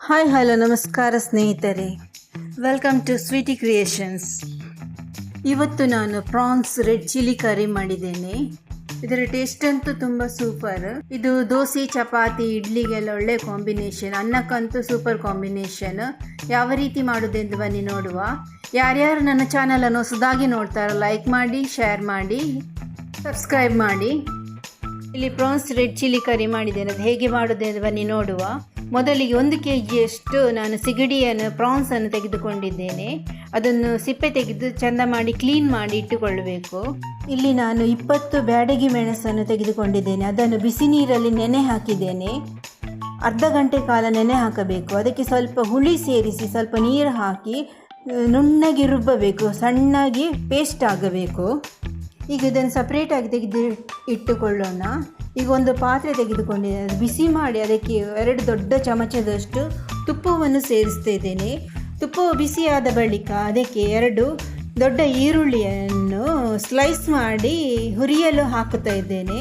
Hi hello ನಮಸ್ಕಾರ ಸ್ನೇಹಿತರೆ, welcome to Sweety creations. ಇವತ್ತು ನಾನು ಪ್ರಾನ್ಸ್ ರೆಡ್ ಚಿಲ್ಲಿ ಕರಿ ಮಾಡಿದ್ದೇನೆ. ಇದರ ಟೇಸ್ಟ್ ಅಂತೂ ತುಂಬ ಸೂಪರ್. ಇದು ದೋಸೆ, ಚಪಾತಿ, ಇಡ್ಲಿಗೆಲ್ಲ ಒಳ್ಳೆ ಕಾಂಬಿನೇಷನ್, ಅನ್ನಕ್ಕಂತೂ ಸೂಪರ್ ಕಾಂಬಿನೇಷನ್. ಯಾವ ರೀತಿ ಮಾಡೋದೆಂದು ಬನ್ನಿ ನೋಡುವ. ಯಾರ್ಯಾರು ನನ್ನ ಚಾನಲನ್ನು ಹೊಸದಾಗಿ ನೋಡ್ತಾರೋ ಲೈಕ್ ಮಾಡಿ, ಶೇರ್ ಮಾಡಿ, ಸಬ್ಸ್ಕ್ರೈಬ್ ಮಾಡಿ. ಇಲ್ಲಿ ಪ್ರಾನ್ಸ್ ರೆಡ್ ಚಿಲ್ಲಿ ಕರಿ ಮಾಡಿದ್ದೇನೆ. ಅದು ಹೇಗೆ ಮಾಡೋದೆಂದು ಬನ್ನಿ ನೋಡುವ. ಮೊದಲಿಗೆ 1 kgಯಷ್ಟು ನಾನು ಸಿಗಡಿಯನ್ನು ಪ್ರಾನ್ಸನ್ನು ತೆಗೆದುಕೊಂಡಿದ್ದೇನೆ. ಅದನ್ನು ಸಿಪ್ಪೆ ತೆಗೆದು ಚೆಂದ ಮಾಡಿ ಕ್ಲೀನ್ ಮಾಡಿ ಇಟ್ಟುಕೊಳ್ಳಬೇಕು. ಇಲ್ಲಿ ನಾನು 20 ಬ್ಯಾಡಗಿ ಮೆಣಸನ್ನು ತೆಗೆದುಕೊಂಡಿದ್ದೇನೆ. ಅದನ್ನು ಬಿಸಿ ನೀರಲ್ಲಿ ನೆನೆ ಹಾಕಿದ್ದೇನೆ. ಅರ್ಧ ಗಂಟೆ ಕಾಲ ನೆನೆ ಹಾಕಬೇಕು. ಅದಕ್ಕೆ ಸ್ವಲ್ಪ ಹುಳಿ ಸೇರಿಸಿ ಸ್ವಲ್ಪ ನೀರು ಹಾಕಿ ನುಣ್ಣಗೆ ರುಬ್ಬಬೇಕು. ಸಣ್ಣಗೆ ಪೇಸ್ಟ್ ಆಗಬೇಕು. ಈಗ ಇದನ್ನು ಸಪ್ರೇಟಾಗಿ ತೆಗೆದು ಇಟ್ಟುಕೊಳ್ಳೋಣ. ಈಗ ಒಂದು ಪಾತ್ರೆ ತೆಗೆದುಕೊಂಡಿದ್ದೇನೆ. ಅದು ಬಿಸಿ ಮಾಡಿ ಅದಕ್ಕೆ 2 ದೊಡ್ಡ ಚಮಚದಷ್ಟು ತುಪ್ಪವನ್ನು ಸೇರಿಸ್ತಾ ಇದ್ದೇನೆ. ತುಪ್ಪವು ಬಿಸಿಯಾದ ಬಳಿಕ ಅದಕ್ಕೆ 2 ದೊಡ್ಡ ಈರುಳ್ಳಿಯನ್ನು ಸ್ಲೈಸ್ ಮಾಡಿ ಹುರಿಯಲು ಹಾಕುತ್ತಾ ಇದ್ದೇನೆ.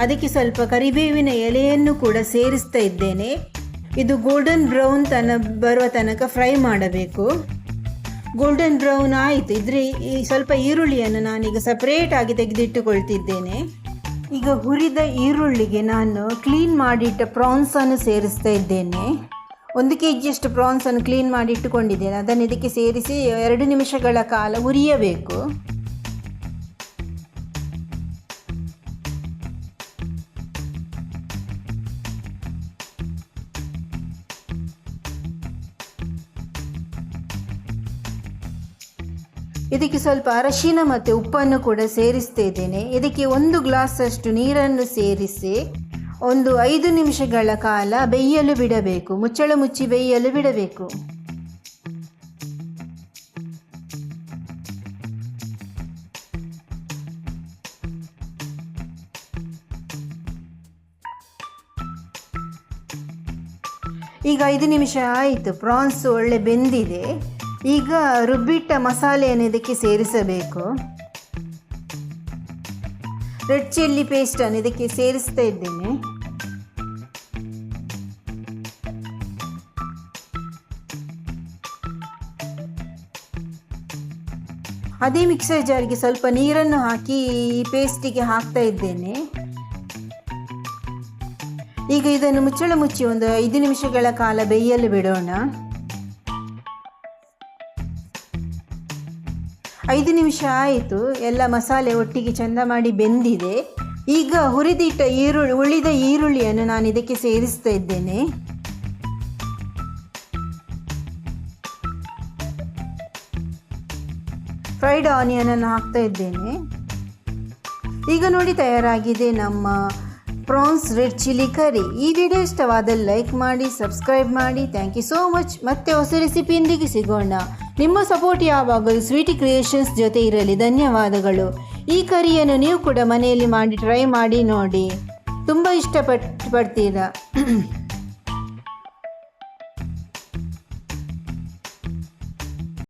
ಅದಕ್ಕೆ ಸ್ವಲ್ಪ ಕರಿಬೇವಿನ ಎಲೆಯನ್ನು ಕೂಡ ಸೇರಿಸ್ತಾ ಇದ್ದೇನೆ. ಇದು ಗೋಲ್ಡನ್ ಬ್ರೌನ್ ಬರುವ ತನಕ ಫ್ರೈ ಮಾಡಬೇಕು. ಗೋಲ್ಡನ್ ಬ್ರೌನ್ ಆಯಿತು. ಸ್ವಲ್ಪ ಈರುಳ್ಳಿಯನ್ನು ನಾನೀಗ ಸಪ್ರೇಟಾಗಿ ತೆಗೆದಿಟ್ಟುಕೊಳ್ತಿದ್ದೇನೆ. ಈಗ ಹುರಿದ ಈರುಳ್ಳಿಗೆ ನಾನು ಕ್ಲೀನ್ ಮಾಡಿಟ್ಟ ಪ್ರಾನ್ಸನ್ನು ಸೇರಿಸ್ತಾ ಇದ್ದೇನೆ. 1 kgಯಷ್ಟು ಪ್ರಾನ್ಸನ್ನು ಕ್ಲೀನ್ ಮಾಡಿ ಇಟ್ಟುಕೊಂಡಿದ್ದೇನೆ. ಅದನ್ನು ಇದಕ್ಕೆ ಸೇರಿಸಿ 2 ನಿಮಿಷಗಳ ಕಾಲ ಹುರಿಯಬೇಕು. ಇದಕ್ಕೆ ಸ್ವಲ್ಪ ಅರಶಿನ ಮತ್ತು ಉಪ್ಪನ್ನು ಕೂಡ ಸೇರಿಸ್ತಾ ಇದ್ದೇನೆ. ಇದಕ್ಕೆ 1 ಗ್ಲಾಸಷ್ಟು ನೀರನ್ನು ಸೇರಿಸಿ ಒಂದು 5 ನಿಮಿಷಗಳ ಕಾಲ ಬೇಯಲು ಬಿಡಬೇಕು. ಮುಚ್ಚಳ ಮುಚ್ಚಿ ಬೇಯಲು ಬಿಡಬೇಕು. ಈಗ 5 ನಿಮಿಷ ಆಯಿತು. ಪ್ರಾನ್ಸ್ ಒಳ್ಳೆ ಬೆಂದಿದೆ. ಈಗ ರುಬ್ಬಿಟ್ಟ ಮಸಾಲೆಯನ್ನು ಇದಕ್ಕೆ ಸೇರಿಸಬೇಕು. ರೆಡ್ ಚಿಲ್ಲಿ ಪೇಸ್ಟನ್ನು ಇದಕ್ಕೆ ಸೇರಿಸ್ತಾ ಇದ್ದೇನೆ. ಅದೇ ಮಿಕ್ಸರ್ ಜಾರಿಗೆ ಸ್ವಲ್ಪ ನೀರನ್ನು ಹಾಕಿ ಈ ಪೇಸ್ಟಿಗೆ ಹಾಕ್ತಾ ಇದ್ದೇನೆ. ಈಗ ಇದನ್ನು ಮುಚ್ಚಳ ಮುಚ್ಚಿ ಒಂದು 5 ನಿಮಿಷಗಳ ಕಾಲ ಬೇಯಲು ಬಿಡೋಣ. 5 ನಿಮಿಷ ಆಯಿತು. ಎಲ್ಲ ಮಸಾಲೆ ಒಟ್ಟಿಗೆ ಚೆಂದ ಮಾಡಿ ಬೆಂದಿದೆ. ಈಗ ಹುರಿದಿಟ್ಟ ಉಳಿದ ಈರುಳ್ಳಿಯನ್ನು ನಾನು ಇದಕ್ಕೆ ಸೇರಿಸ್ತಾ ಇದ್ದೇನೆ. ಫ್ರೈಡ್ ಆನಿಯನನ್ನು ಹಾಕ್ತಾ ಇದ್ದೇನೆ. ಈಗ ನೋಡಿ ತಯಾರಾಗಿದೆ ನಮ್ಮ ಪ್ರಾನ್ಸ್ ರೆಡ್ ಚಿಲ್ಲಿ ಕರಿ. ಈ ವಿಡಿಯೋ ಇಷ್ಟವಾದಲ್ಲಿ ಲೈಕ್ ಮಾಡಿ, ಸಬ್ಸ್ಕ್ರೈಬ್ ಮಾಡಿ. Thank you so much. ಮತ್ತೆ ಹೊಸ ರೆಸಿಪಿಯೊಂದಿಗೆ ಸಿಗೋಣ. ನಿಮ್ಮ ಸಪೋರ್ಟ್ ಯಾವಾಗಲೂ ಸ್ವೀಟಿ ಕ್ರಿಯೇಷನ್ಸ್ ಜೊತೆ ಇರಲಿ. ಧನ್ಯವಾದಗಳು. ಈ ಕರಿಯನ್ನು ನೀವು ಕೂಡ ಮನೆಯಲ್ಲಿ ಮಾಡಿ ಟ್ರೈ ಮಾಡಿ ನೋಡಿ. ತುಂಬ ಇಷ್ಟಪಡ್ತೀರಾ.